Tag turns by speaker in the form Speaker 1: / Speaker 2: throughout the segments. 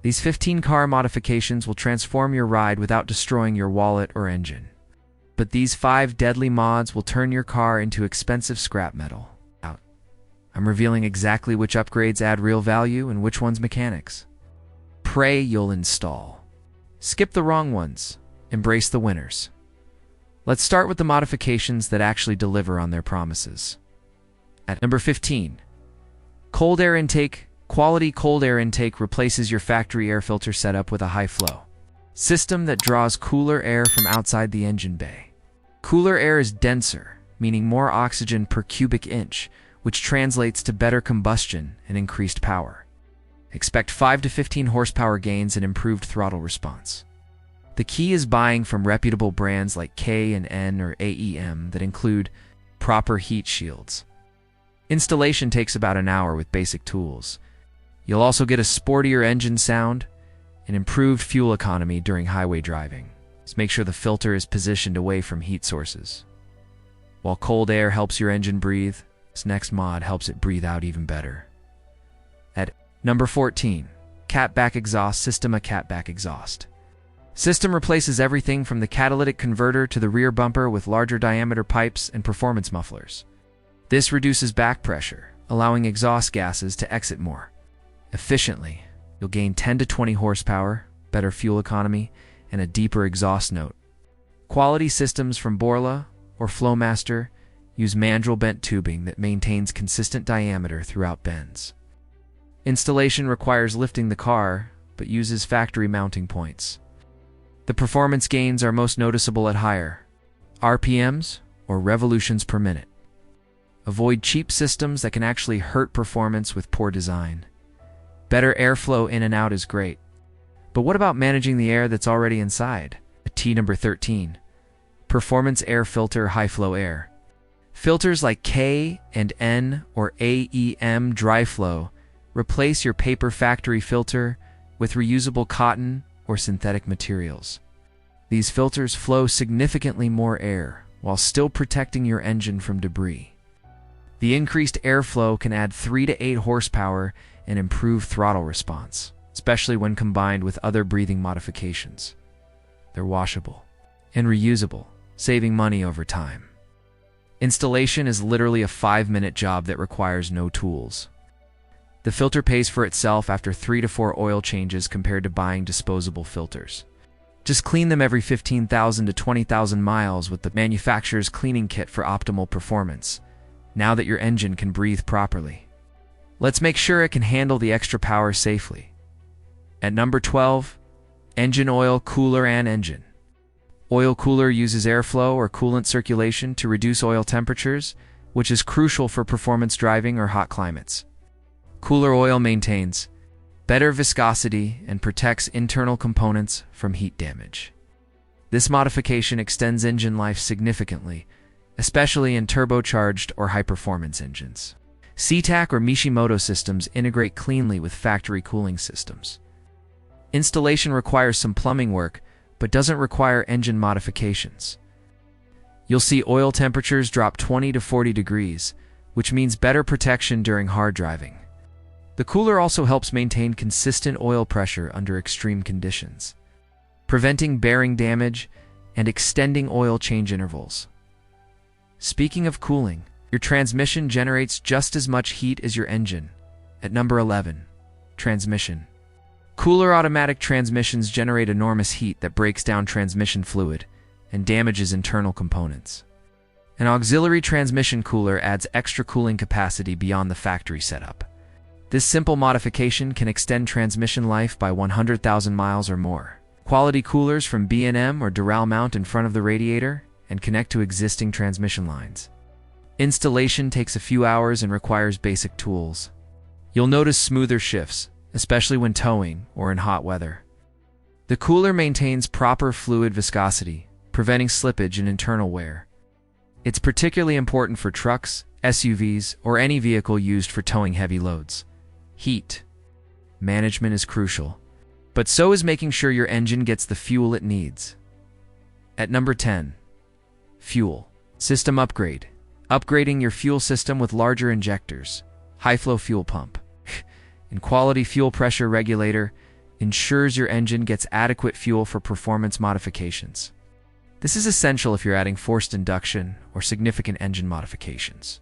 Speaker 1: These 15 car modifications will transform your ride without destroying your wallet or engine. But these 5 deadly mods will turn your car into expensive scrap metal. I'm revealing exactly which upgrades add real value and which ones mechanics. Pray you'll install. Skip the wrong ones. Embrace the winners. Let's start with the modifications that actually deliver on their promises. At number 15, cold air intake. Quality cold air intake replaces your factory air filter setup with a high flow system that draws cooler air from outside the engine bay. Cooler air is denser, meaning more oxygen per cubic inch, which translates to better combustion and increased power. Expect 5 to 15 horsepower gains and improved throttle response. The key is buying from reputable brands like K&N or AEM that include proper heat shields. Installation takes about an hour with basic tools. You'll also get a sportier engine sound and improved fuel economy during highway driving. Just make sure the filter is positioned away from heat sources. While cold air helps your engine breathe, this next mod helps it breathe out even better. At number 14, catback exhaust system. A catback exhaust system replaces everything from the catalytic converter to the rear bumper with larger diameter pipes and performance mufflers. This reduces back pressure, allowing exhaust gases to exit more efficiently. You'll gain 10 to 20 horsepower, better fuel economy, and a deeper exhaust note. Quality systems from Borla or Flowmaster use mandrel bent tubing that maintains consistent diameter throughout bends. Installation requires lifting the car, but uses factory mounting points. The performance gains are most noticeable at higher RPMs or revolutions per minute. Avoid cheap systems that can actually hurt performance with poor design. Better airflow in and out is great. But what about managing the air that's already inside? Number 13. Performance air filter high flow air. Filters like K&N or AEM dry flow replace your paper factory filter with reusable cotton or synthetic materials. These filters flow significantly more air while still protecting your engine from debris. The increased airflow can add 3 to 8 horsepower and improve throttle response, especially when combined with other breathing modifications. They're washable and reusable, saving money over time. Installation is literally a 5-minute job that requires no tools. The filter pays for itself after 3 to 4 oil changes compared to buying disposable filters. Just clean them every 15,000 to 20,000 miles with the manufacturer's cleaning kit for optimal performance, now that your engine can breathe properly. Let's make sure it can handle the extra power safely. At number 12, engine oil cooler and engine. Oil cooler uses airflow or coolant circulation to reduce oil temperatures, which is crucial for performance driving or hot climates. Cooler oil maintains better viscosity and protects internal components from heat damage. This modification extends engine life significantly, especially in turbocharged or high-performance engines. SeaTac or Mishimoto systems integrate cleanly with factory cooling systems. Installation requires some plumbing work, but doesn't require engine modifications. You'll see oil temperatures drop 20 to 40 degrees, which means better protection during hard driving. The cooler also helps maintain consistent oil pressure under extreme conditions, preventing bearing damage and extending oil change intervals. Speaking of cooling, your transmission generates just as much heat as your engine. At number 11, transmission. Cooler automatic transmissions generate enormous heat that breaks down transmission fluid and damages internal components. An auxiliary transmission cooler adds extra cooling capacity beyond the factory setup. This simple modification can extend transmission life by 100,000 miles or more. Quality coolers from B&M or Doral mount in front of the radiator and connect to existing transmission lines. Installation takes a few hours and requires basic tools. You'll notice smoother shifts, especially when towing or in hot weather. The cooler maintains proper fluid viscosity, preventing slippage and internal wear. It's particularly important for trucks, SUVs, or any vehicle used for towing heavy loads. Heat management is crucial, but so is making sure your engine gets the fuel it needs. At number 10, fuel system upgrade. Upgrading your fuel system with larger injectors, high-flow fuel pump, and quality fuel pressure regulator ensures your engine gets adequate fuel for performance modifications. This is essential if you're adding forced induction or significant engine modifications.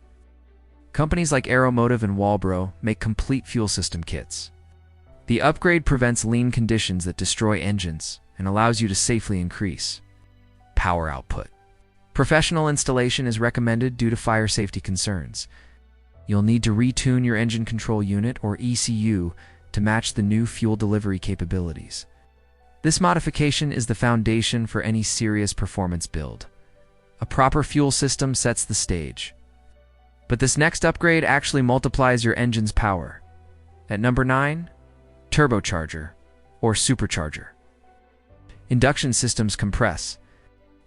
Speaker 1: Companies like Aeromotive and Walbro make complete fuel system kits. The upgrade prevents lean conditions that destroy engines and allows you to safely increase power output. Professional installation is recommended due to fire safety concerns. You'll need to retune your engine control unit or ECU to match the new fuel delivery capabilities. This modification is the foundation for any serious performance build. A proper fuel system sets the stage. But this next upgrade actually multiplies your engine's power. At number 9, turbocharger or supercharger. Induction systems compress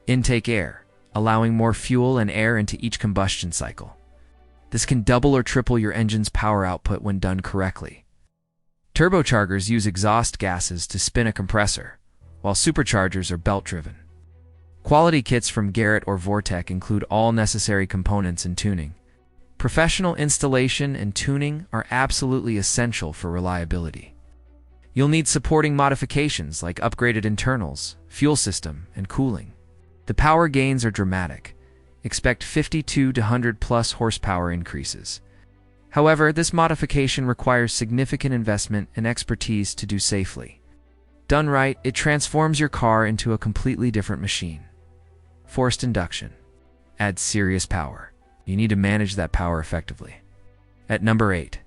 Speaker 1: intake air, allowing more fuel and air into each combustion cycle. This can double or triple your engine's power output when done correctly. Turbochargers use exhaust gases to spin a compressor, while superchargers are belt-driven. Quality kits from Garrett or Vortec include all necessary components and tuning. Professional installation and tuning are absolutely essential for reliability. You'll need supporting modifications like upgraded internals, fuel system, and cooling. The power gains are dramatic. Expect 52 to 100 plus horsepower increases. However, this modification requires significant investment and expertise to do safely. Done right, it transforms your car into a completely different machine. Forced induction adds serious power. You need to manage that power effectively. At number 8,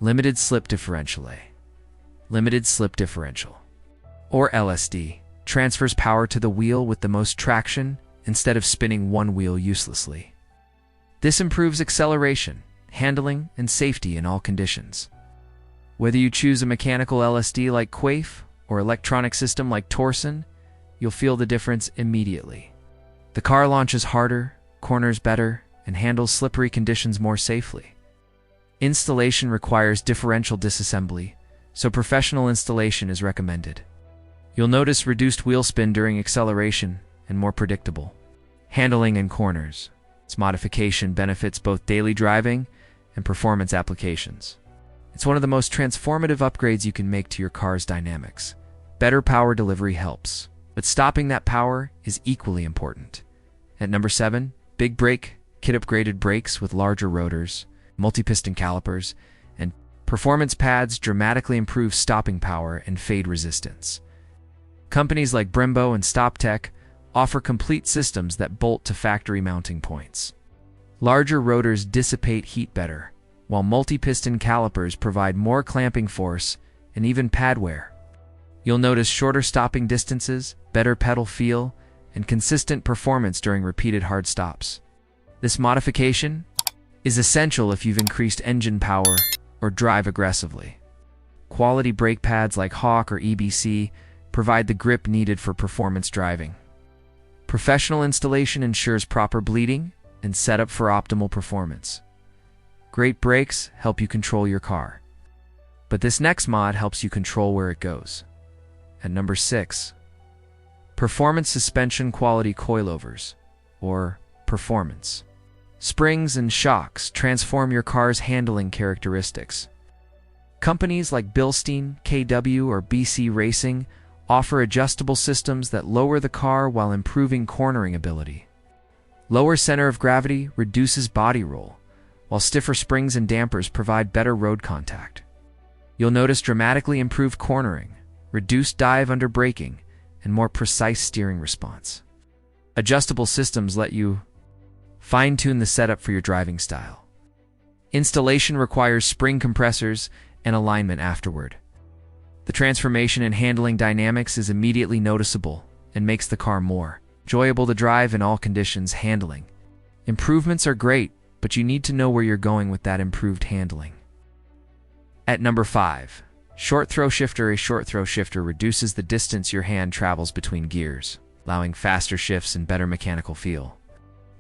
Speaker 1: limited slip differential. Limited slip differential, or LSD, transfers power to the wheel with the most traction instead of spinning one wheel uselessly. This improves acceleration, handling, and safety in all conditions. Whether you choose a mechanical LSD like Quaife or electronic system like Torsen, you'll feel the difference immediately. The car launches harder, corners better, and handles slippery conditions more safely. Installation requires differential disassembly, so professional installation is recommended. You'll notice reduced wheel spin during acceleration and more predictable handling in corners. Its modification benefits both daily driving and performance applications. It's one of the most transformative upgrades you can make to your car's dynamics. Better power delivery helps, but stopping that power is equally important. At number 7, big brake kit upgraded brakes with larger rotors, multi-piston calipers, and performance pads dramatically improve stopping power and fade resistance. Companies like Brembo and StopTech offer complete systems that bolt to factory mounting points. Larger rotors dissipate heat better, while multi-piston calipers provide more clamping force and even pad wear. You'll notice shorter stopping distances, better pedal feel, and consistent performance during repeated hard stops. This modification is essential if you've increased engine power or drive aggressively. Quality brake pads like Hawk or EBC provide the grip needed for performance driving. Professional installation ensures proper bleeding and setup for optimal performance. Great brakes help you control your car, but this next mod helps you control where it goes. At number 6, performance suspension quality coilovers, or performance. Springs and shocks transform your car's handling characteristics. Companies like Bilstein, KW, or BC Racing offer adjustable systems that lower the car while improving cornering ability. Lower center of gravity reduces body roll, while stiffer springs and dampers provide better road contact. You'll notice dramatically improved cornering, reduced dive under braking, and more precise steering response. Adjustable systems let you fine-tune the setup for your driving style. Installation requires spring compressors and alignment afterward. The transformation in handling dynamics is immediately noticeable and makes the car more enjoyable to drive in all conditions. Handling improvements are great, but you need to know where you're going with that improved handling. At number 5, short throw shifter. A short throw shifter reduces the distance your hand travels between gears, allowing faster shifts and better mechanical feel.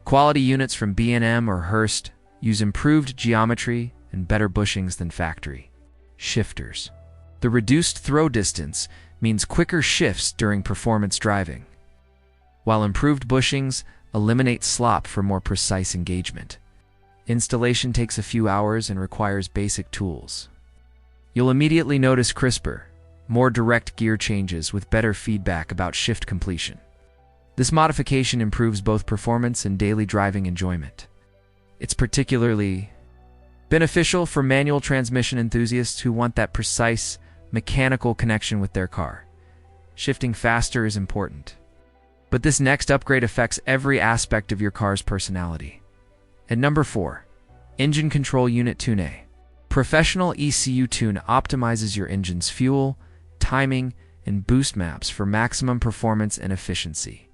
Speaker 1: Quality units from B&M or Hurst use improved geometry and better bushings than factory shifters. The reduced throw distance means quicker shifts during performance driving, while improved bushings eliminate slop for more precise engagement. Installation takes a few hours and requires basic tools. You'll immediately notice crisper, more direct gear changes with better feedback about shift completion. This modification improves both performance and daily driving enjoyment. It's particularly beneficial for manual transmission enthusiasts who want that precise, mechanical connection with their car. Shifting faster is important. But this next upgrade affects every aspect of your car's personality. At number 4, Engine Control Unit Tune. Professional ECU Tune optimizes your engine's fuel, timing, and boost maps for maximum performance and efficiency.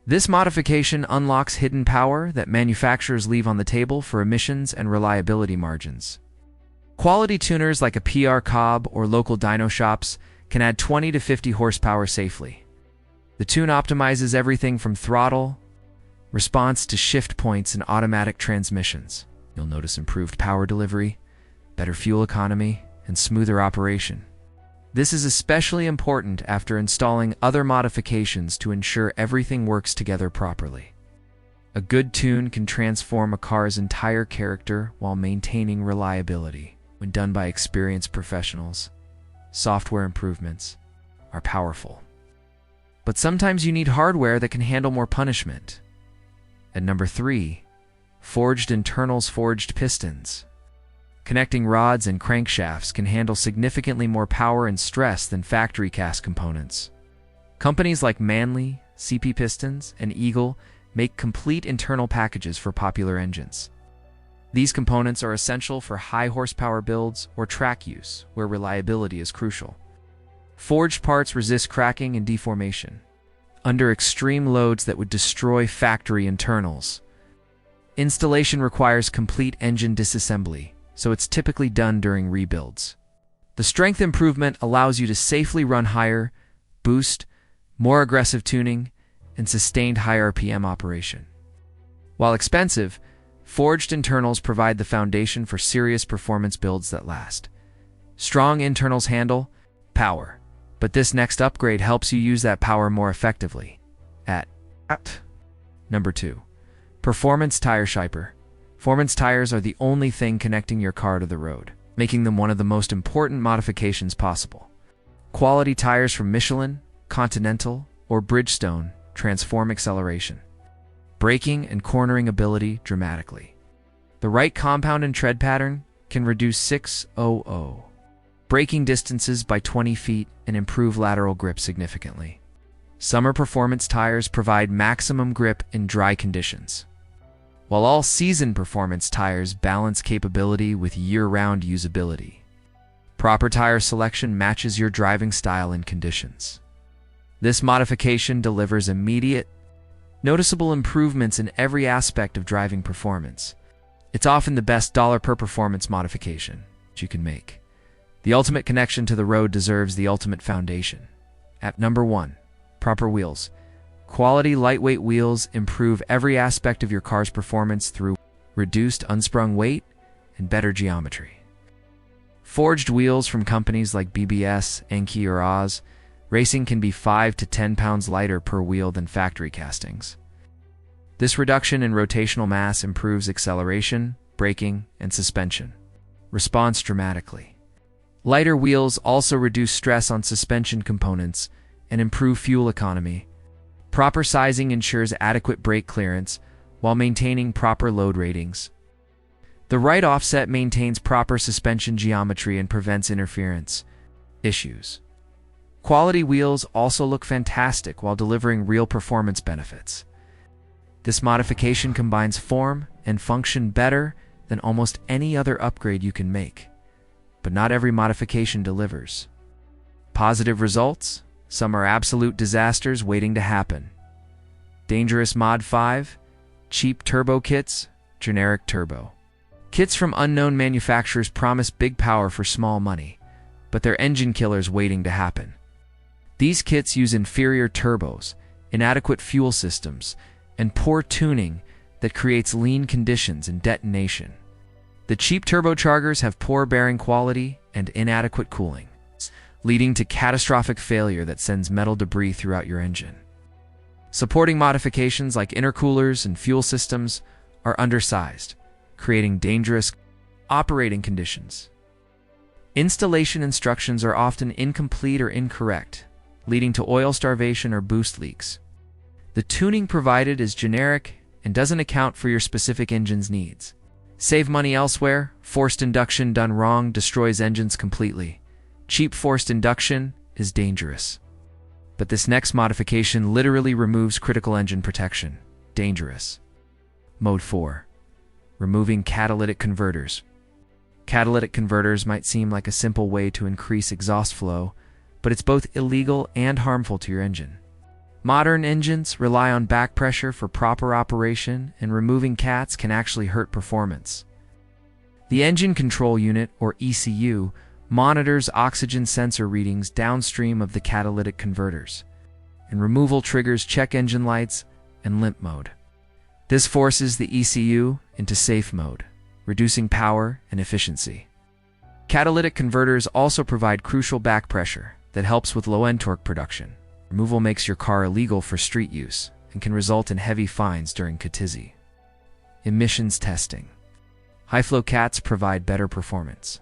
Speaker 1: This modification unlocks hidden power that manufacturers leave on the table for emissions and reliability margins. Quality tuners like a PR Cobb or local dyno shops can add 20 to 50 horsepower safely. The tune optimizes everything from throttle, response to shift points and automatic transmissions. You'll notice improved power delivery, better fuel economy, and smoother operation. This is especially important after installing other modifications to ensure everything works together properly. A good tune can transform a car's entire character while maintaining reliability. When done by experienced professionals, software improvements are powerful. But sometimes you need hardware that can handle more punishment. At number 3, Forged Internals Forged Pistons. Connecting rods and crankshafts can handle significantly more power and stress than factory cast components. Companies like Manley, CP Pistons, and Eagle make complete internal packages for popular engines. These components are essential for high horsepower builds or track use, where reliability is crucial. Forged parts resist cracking and deformation under extreme loads that would destroy factory internals. Installation requires complete engine disassembly, so it's typically done during rebuilds. The strength improvement allows you to safely run higher, boost, more aggressive tuning, and sustained high RPM operation. While expensive, forged internals provide the foundation for serious performance builds that last. Strong internals handle power, but this next upgrade helps you use that power more effectively. At number 2, Performance Tire Shaper. Performance tires are the only thing connecting your car to the road, making them one of the most important modifications possible. Quality tires from Michelin, Continental, or Bridgestone transform acceleration, braking, and cornering ability dramatically. The right compound and tread pattern can reduce 600 braking distances by 20 feet and improve lateral grip significantly. Summer performance tires provide maximum grip in dry conditions, while all-season performance tires balance capability with year-round usability. Proper tire selection matches your driving style and conditions. This modification delivers immediate, noticeable improvements in every aspect of driving performance. It's often the best dollar per performance modification that you can make. The ultimate connection to the road deserves the ultimate foundation. At number 1, Proper Wheels. Quality lightweight wheels improve every aspect of your car's performance through reduced unsprung weight and better geometry. Forged wheels from companies like BBS, Enkei, or Oz Racing can be 5 to 10 pounds lighter per wheel than factory castings. This reduction in rotational mass improves acceleration, braking, and suspension response dramatically. Lighter wheels also reduce stress on suspension components and improve fuel economy. Proper sizing ensures adequate brake clearance while maintaining proper load ratings. The right offset maintains proper suspension geometry and prevents interference issues. Quality wheels also look fantastic while delivering real performance benefits. This modification combines form and function better than almost any other upgrade you can make. But not every modification delivers positive results. Some are absolute disasters waiting to happen. Dangerous Mod 5, cheap turbo kits, generic turbo. Kits from unknown manufacturers promise big power for small money, but they're engine killers waiting to happen. These kits use inferior turbos, inadequate fuel systems, and poor tuning that creates lean conditions and detonation. The cheap turbochargers have poor bearing quality and inadequate cooling, leading to catastrophic failure that sends metal debris throughout your engine. Supporting modifications like intercoolers and fuel systems are undersized, creating dangerous operating conditions. Installation instructions are often incomplete or incorrect, leading to oil starvation or boost leaks. The tuning provided is generic and doesn't account for your specific engine's needs. Save money elsewhere. Forced induction done wrong destroys engines completely. Cheap forced induction is dangerous. But this next modification literally removes critical engine protection. Dangerous. Mode 4. Removing catalytic converters. Catalytic converters might seem like a simple way to increase exhaust flow, but it's both illegal and harmful to your engine. Modern engines rely on back pressure for proper operation, and removing cats can actually hurt performance. The Engine Control Unit, or ECU, monitors oxygen sensor readings downstream of the catalytic converters, and removal triggers check engine lights and limp mode. This forces the ECU into safe mode, reducing power and efficiency. Catalytic converters also provide crucial back pressure that helps with low-end torque production. Removal makes your car illegal for street use and can result in heavy fines during CATIZI. Emissions testing. High-flow cats provide better performance.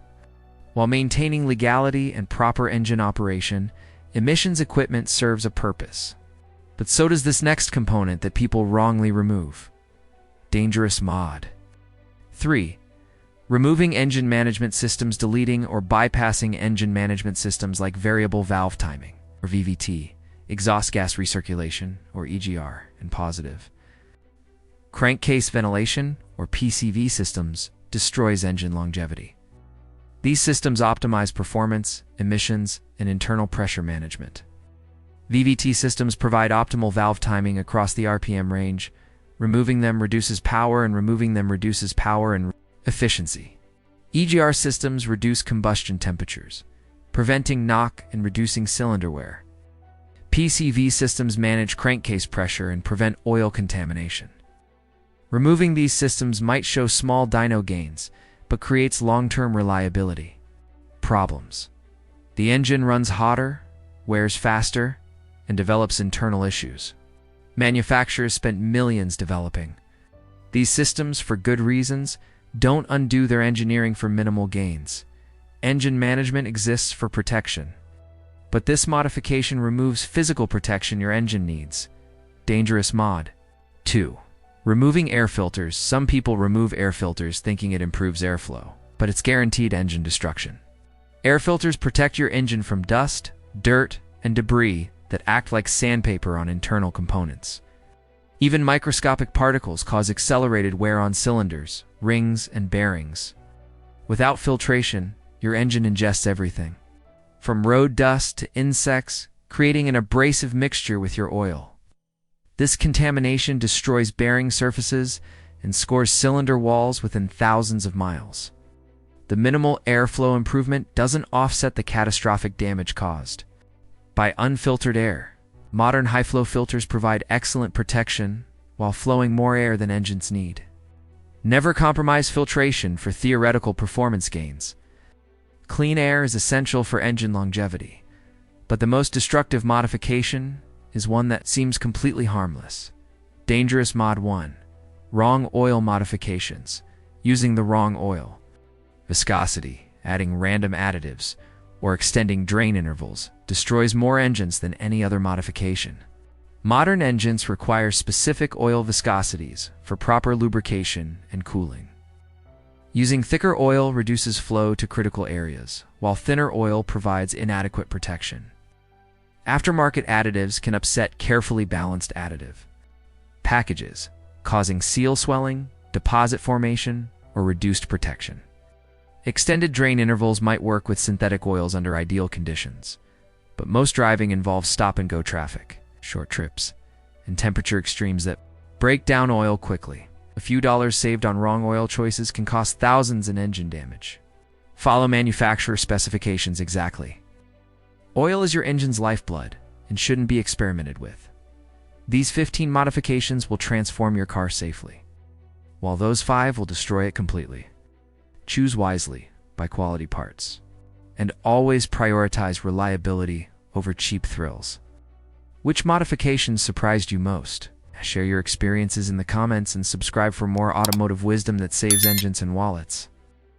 Speaker 1: While maintaining legality and proper engine operation, emissions equipment serves a purpose. But so does this next component that people wrongly remove. Dangerous mod. 3. Removing engine management systems, deleting or bypassing engine management systems like variable valve timing, or VVT, exhaust gas recirculation, or EGR, and positive. Crankcase ventilation, or PCV systems, destroys engine longevity. These systems optimize performance, emissions, and internal pressure management. VVT systems provide optimal valve timing across the RPM range. Removing them reduces power, and removing them reduces power and efficiency. EGR systems reduce combustion temperatures, preventing knock and reducing cylinder wear. PCV systems manage crankcase pressure and prevent oil contamination. Removing these systems might show small dyno gains, but creates long-term reliability. Problems. The engine runs hotter, wears faster, and develops internal issues. Manufacturers spent millions developing these systems for good reasons. Don't undo their engineering for minimal gains. Engine management exists for protection. But this modification removes physical protection your engine needs. Dangerous mod. 2. Removing air filters. Some people remove air filters thinking it improves airflow, but it's guaranteed engine destruction. Air filters protect your engine from dust, dirt, and debris that act like sandpaper on internal components. Even microscopic particles cause accelerated wear on cylinders, rings, and bearings. Without filtration, your engine ingests everything, from road dust to insects, creating an abrasive mixture with your oil. This contamination destroys bearing surfaces and scores cylinder walls within thousands of miles. The minimal airflow improvement doesn't offset the catastrophic damage caused by unfiltered air. Modern high-flow filters provide excellent protection while flowing more air than engines need. Never compromise filtration for theoretical performance gains. Clean air is essential for engine longevity, but the most destructive modification is one that seems completely harmless. Dangerous mod 1. Wrong oil modifications. Using the wrong oil. Viscosity, adding random additives, or extending drain intervals destroys more engines than any other modification. Modern engines require specific oil viscosities for proper lubrication and cooling. Using thicker oil reduces flow to critical areas, while thinner oil provides inadequate protection. Aftermarket additives can upset carefully balanced additive packages, causing seal swelling, deposit formation, or reduced protection. Extended drain intervals might work with synthetic oils under ideal conditions, but most driving involves stop-and-go traffic, short trips, and temperature extremes that break down oil quickly. A few dollars saved on wrong oil choices can cost thousands in engine damage. Follow manufacturer specifications exactly. Oil is your engine's lifeblood and shouldn't be experimented with. These 15 modifications will transform your car safely, while those 5 will destroy it completely. Choose wisely, buy quality parts, and always prioritize reliability over cheap thrills. Which modifications surprised you most? Share your experiences in the comments and subscribe for more automotive wisdom that saves engines and wallets.